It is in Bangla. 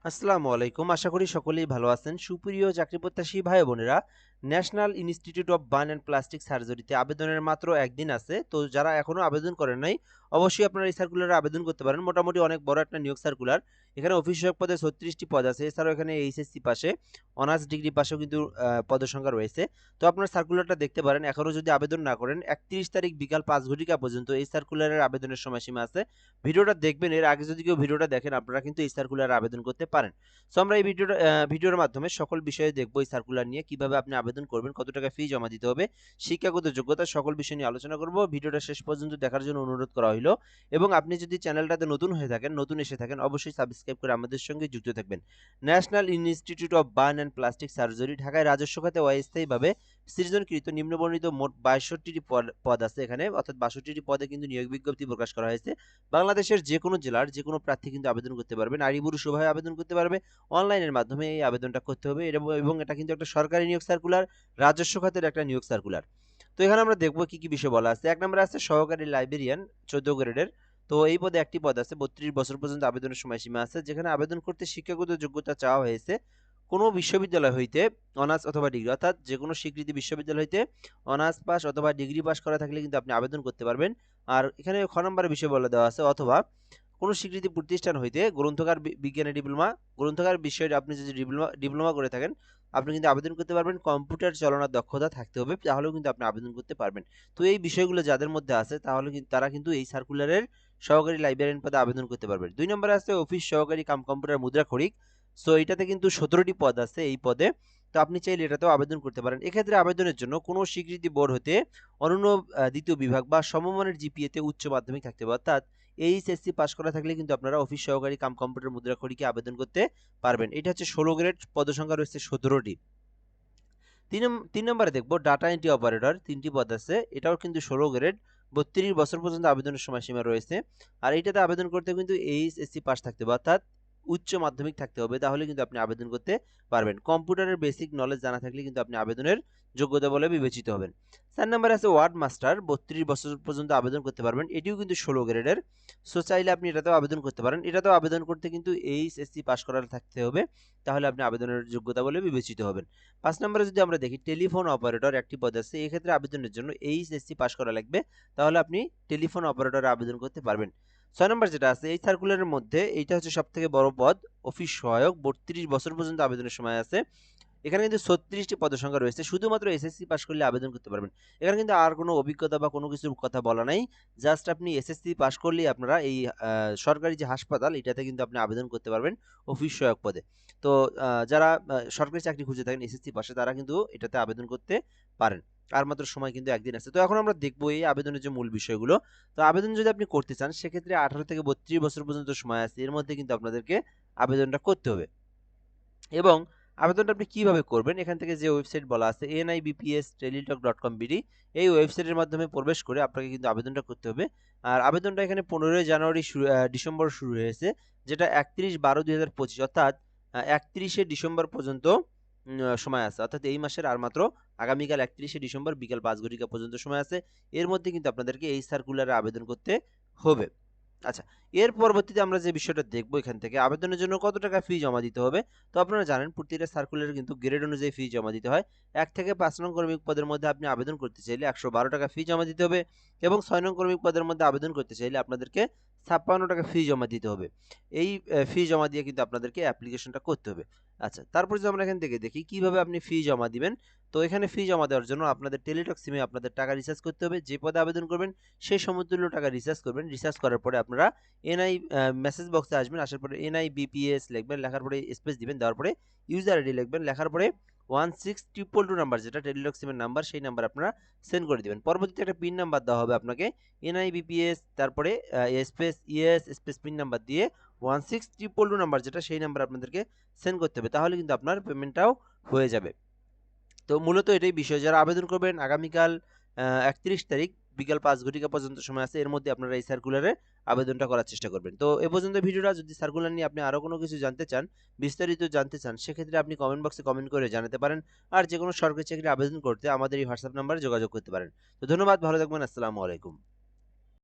আসসালামু আলাইকুম। আশা করি সকলেই ভালো আছেন। সুপ্রিয় চাকরি প্রত্যাশী ভাই বোনেরা, national institute of burn and plastic সার্জারিতে আবেদনের মাত্র একদিন আছে। তো যারা এখনো আবেদন করেন নাই, অবশ্যই আপনারা এই সার্কুলারে আবেদন করতে পারেন। মোটামুটি অনেক বড় একটা নিয়োগ সার্কুলার। এখানে অফিস সহায়ক পদে ৩৬টি পদ আছে। এছাড়াও এখানে এইচএসসি পাশে, অনার্স ডিগ্রি পাশেও কিন্তু পদের সংখ্যা রয়েছে। তো আপনারা সার্কুলারটা দেখতে পারেন। এখনো যদি আবেদন না করেন, ৩১ তারিখ বিকাল ৫ ঘটিকা পর্যন্ত এই সার্কুলারের আবেদনের সময়সীমা আছে। ভিডিওটা দেখবেন, এর আগে যদি কেউ ভিডিওটা দেখেন আপনারা কিন্তু এই সার্কুলারে আবেদন করতে পারেন। সো আমরা এই ভিডিওর মাধ্যমে সকল বিষয়ে দেখব এই সার্কুলার নিয়ে কিভাবে আপনি আবেদন করবেন, কত টাকা ফি জমা দিতে হবে, শিক্ষাগত যোগ্যতা, সকল বিষয় নিয়ে আলোচনা করব। ভিডিওটা শেষ পর্যন্ত দেখার জন্য অনুরোধ করা হলো। এবং আপনি যদি চ্যানেলটাতে নতুন হয়ে থাকেন, নতুন এসে থাকেন, অবশ্যই সাবস্ক্রাইব করে আমাদের সঙ্গে যুক্ত থাকবেন। National institute of burn and plastic surgery ঢাকায় রাজস্ব খাতে অস্থায়ীভাবে সৃজনকৃত নিম্নবর্ণিত মোট ৬২টি পদ আছে এখানে, অর্থাৎ ৬২টি পদে কিন্তু নিয়োগ বিজ্ঞপ্তি প্রকাশ করা হয়েছে। বাংলাদেশের যে কোনো জেলার যে কোনো প্রার্থী কিন্তু আবেদন করতে পারবে, নারী পুরুষ উভয়ে আবেদন করতে পারবে। অনলাইনের মাধ্যমে এই আবেদনটা করতে হবে। এবং এটা কিন্তু একটা সরকারি নিয়োগ সার্কুলার, রাজস্ব খাতের একটা নিয়োগ সার্কুলার। তো এখানে আমরা দেখব কি কি বিষয় বলা আছে। ১ নম্বরে আছে সহকারী লাইব্রেরিয়ান ১৪ গ্রেডের। তো এই পদে একটি পদ আছে, ৩২ বছর পর্যন্ত আবেদনের সময়সীমা আছে। যেখানে আবেদন করতে শিক্ষাগত যোগ্যতা চাওয়া হয়েছে কোনো বিশ্ববিদ্যালয় হইতে অনার্স অথবা ডিগ্রি, অর্থাৎ যে কোনো স্বীকৃতি বিশ্ববিদ্যালয় হইতে অনার্স পাস অথবা ডিগ্রি পাস করা থাকলে কিন্তু আপনি আবেদন করতে পারবেন। আর এখানে খ নম্বরের বিষয় বলে দেওয়া আছে, অথবা কোনো স্বীকৃতি প্রতিষ্ঠান হইতে গ্রন্থকার বিজ্ঞানে ডিপ্লোমা, গ্রন্থকার বিষয়ে আপনি যদি ডিপ্লোমা করে থাকেন আপনি কিন্তু আবেদন করতে পারবেন। কম্পিউটার চালানোর দক্ষতা থাকতে হবে, তাহলেও কিন্তু আপনি আবেদন করতে পারবেন। তো এই বিষয়গুলো যাদের মধ্যে আছে তাহলে কিন্তু তারা কিন্তু এই সার্কুলারের সহকারী লাইব্রেরিয়ান পদে আবেদন করতে পারবেন। ২ নম্বরে আছে অফিস সহকারী কাম কম্পিউটার মুদ্রা খড়িক। সো এটাতে কিন্তু ১৭টি পদ আছে এই পদে। তো আপনি চাইলে এটাতেও আবেদন করতে পারেন। এক্ষেত্রে আবেদনের জন্য কোনো স্বীকৃতি বোর্ড হতে অনন্য দ্বিতীয় বিভাগ বা সমমানের জিপিএতে উচ্চ মাধ্যমিক থাকতে হবে, অর্থাৎ এইচএসসি পাস করা থাকলে কিন্তু আপনারা অফিস সহকারী কাম কম্পিউটার মুদ্রা খড়িকে আবেদন করতে পারবেন। এটা হচ্ছে ১৬ গ্রেড, পদসংখ্যা রয়েছে ১৭টি। ৩ নম্বরে দেখব ডাটা এন্ট্রি অপারেটর, ৩টি পদ আছে। এটাও কিন্তু ১৬ গ্রেড, ৩২ বছর পর্যন্ত আবেদনের সময়সীমা রয়েছে। আর এইটাতে আবেদন করতে কিন্তু এইচএসসি পাস থাকতে হবে, অর্থাৎ উচ্চ মাধ্যমিক থাকতে হবে, তাহলে কিন্তু আপনি আবেদন করতে পারবেন। কম্পিউটারের বেসিক নলেজ জানা থাকলে কিন্তু আপনি আবেদনের যোগ্যতা বলে বিবেচিত হবেন। ৪ নম্বরে আছে ওয়ার্ড মাস্টার, ৩২ বছর পর্যন্ত আবেদন করতে পারবেন। এটিও কিন্তু ১৬ গ্রেডের। সো চাইলে আপনি এটাতেও আবেদন করতে পারেন। এটাতেও আবেদন করতে কিন্তু এইচএসসি পাস করা থাকতে হবে, তাহলে আপনি আবেদনের যোগ্যতা বলে বিবেচিত হবেন। ৫ নম্বরে যদি আমরা দেখি টেলিফোন অপারেটর একটি পদ আছে। এক্ষেত্রে আবেদনের জন্য এইচএসসি পাস করা লাগবে, তাহলে আপনি টেলিফোন অপারেটরে আবেদন করতে পারবেন। ৬ নম্বর যেটা আছে এই সার্কুলারের মধ্যে, এইটা হচ্ছে সবথেকে বড় পদ, অফিস সহায়ক, ৩২ বছর পর্যন্ত আবেদনের সময় আছে। এখানে কিন্তু ৩৬টি পদের সংখ্যা রয়েছে। শুধুমাত্র এসএসসি পাস করলে আবেদন করতে পারবেন। এখানে কিন্তু আর কোনো অভিজ্ঞতা বা কোনো কিছুর কথা বলা নাই। জাস্ট আপনি এসএসসি পাস করলেই আপনারা এই সরকারি যে হাসপাতাল এটাতে কিন্তু আপনি আবেদন করতে পারবেন অফিস সহায়ক পদে। তো যারা সরকারি চাকরি খুঁজে থাকেন এসএসসি পাশে, তারা কিন্তু এটাতে আবেদন করতে পারেন। আর মাত্র সময় কিন্তু একদিন আছে। তো এখন আমরা দেখব এই আবেদনের যে মূল বিষয়গুলো। তো আবেদন যদি আপনি করতে চান সেক্ষেত্রে ১৮ থেকে ৩২ বছর পর্যন্ত সময় আছে। এর মধ্যে কিন্তু আপনাদেরকে আবেদনটা করতে হবে। এবং আবেদনটা আপনি কিভাবে করবেন, এখান থেকে যে ওয়েবসাইট বলা আছে nibps.teletalk.com.bd, এই ওয়েবসাইটের মাধ্যমে প্রবেশ করে আপনাকে কিন্তু আবেদনটা করতে হবে। আর আবেদনটা এখানে ১৫ জানুয়ারি ডিসেম্বর শুরু হয়েছে, যেটা ৩১/১২/২০২৫, অর্থাৎ ৩১শে ডিসেম্বর পর্যন্ত সময় আছে, অর্থাৎ এই মাসের আর মাত্র আগামীকাল ৩১শে ডিসেম্বর বিকাল ৫ ঘটিকা পর্যন্ত সময় আছে। এর মধ্যে কিন্তু আপনাদেরকে এই সার্কুলারে আবেদন করতে হবে। আচ্ছা, এর পরবর্তীতে আমরা যে বিষয়টা দেখব, এখান থেকে আবেদনের জন্য কত টাকা ফি জমা দিতে হবে। তো আপনারা জানেন প্রতিটা সার্কুলারে কিন্তু গ্রেড অনুযায়ী ফি জমা দিতে হয়। ১ থেকে ৫ নং কর্মী পদের মধ্যে আপনি আবেদন করতে চাইলে ১১২ টাকা ফি জমা দিতে হবে, এবং ৬ নং কর্মী পদের মধ্যে আবেদন করতে চাইলে আপনাদেরকে ৫৬ টাকা ফি জমা দিতে হবে। এই ফি জমা দিয়ে কিন্তু আপনাদেরকে অ্যাপ্লিকেশনটা করতে হবে। আচ্ছা, তারপর যদি আমরা এখান থেকে দেখি কিভাবে আপনি ফি জমা দিবেন। তো এখানে ফি জমা দেওয়ার জন্য আপনাদের টেলিটক সিমে আপনাদের টাকা রিচার্জ করতে হবে। যে পদে আবেদন করবেন সেই সমতুল্য টাকা রিচার্জ করবেন। রিচার্জ করার পরে আপনারা এনআই মেসেজ বক্সে আসবেন। আসার পরে NIBPS লিখবেন, লেখার পরে স্পেস দিবেন, দেওয়ার পরে ইউজার আইডি লিখবেন, লেখার পরে 16222 নাম্বার, যেটা টেলিটক সিমের নাম্বার, সেই নাম্বার আপনারা সেন্ড করে দিবেন। পরবর্তীতে একটা পিন নাম্বার দেওয়া হবে আপনাকে, NIBPS তারপরে space ES space PIN number দিয়ে 16222 নাম্বার, যেটা সেই নাম্বার আপনাদেরকে সেন্ড করতে হবে, তাহলে কিন্তু আপনার পেমেন্টটাও হয়ে যাবে। তো মূলত এটাই বিষয়। যারা আবেদন করবেন আগামীকাল ৩১ তারিখ বিকাল ৫ ঘটিকা পর্যন্ত সময় আছে। এর মধ্যে আপনারা এই সার্কুলারে আবেদনটা করার চেষ্টা করবেন। তো এ পর্যন্ত ভিডিওটা, যদি সার্কুলার নিয়ে আপনি আরো কোনো কিছু জানতে চান, বিস্তারিত জানতে চান, সেক্ষেত্রে আপনি কমেন্ট বক্সে কমেন্ট করে জানাতে পারেন। আর যেকোনো সরকারি চাকরির আবেদন করতে আমাদের এই হোয়াটসঅ্যাপ নাম্বারে যোগাযোগ করতে পারেন। তো ধন্যবাদ, ভালো থাকবেন। আসসালামু আলাইকুম।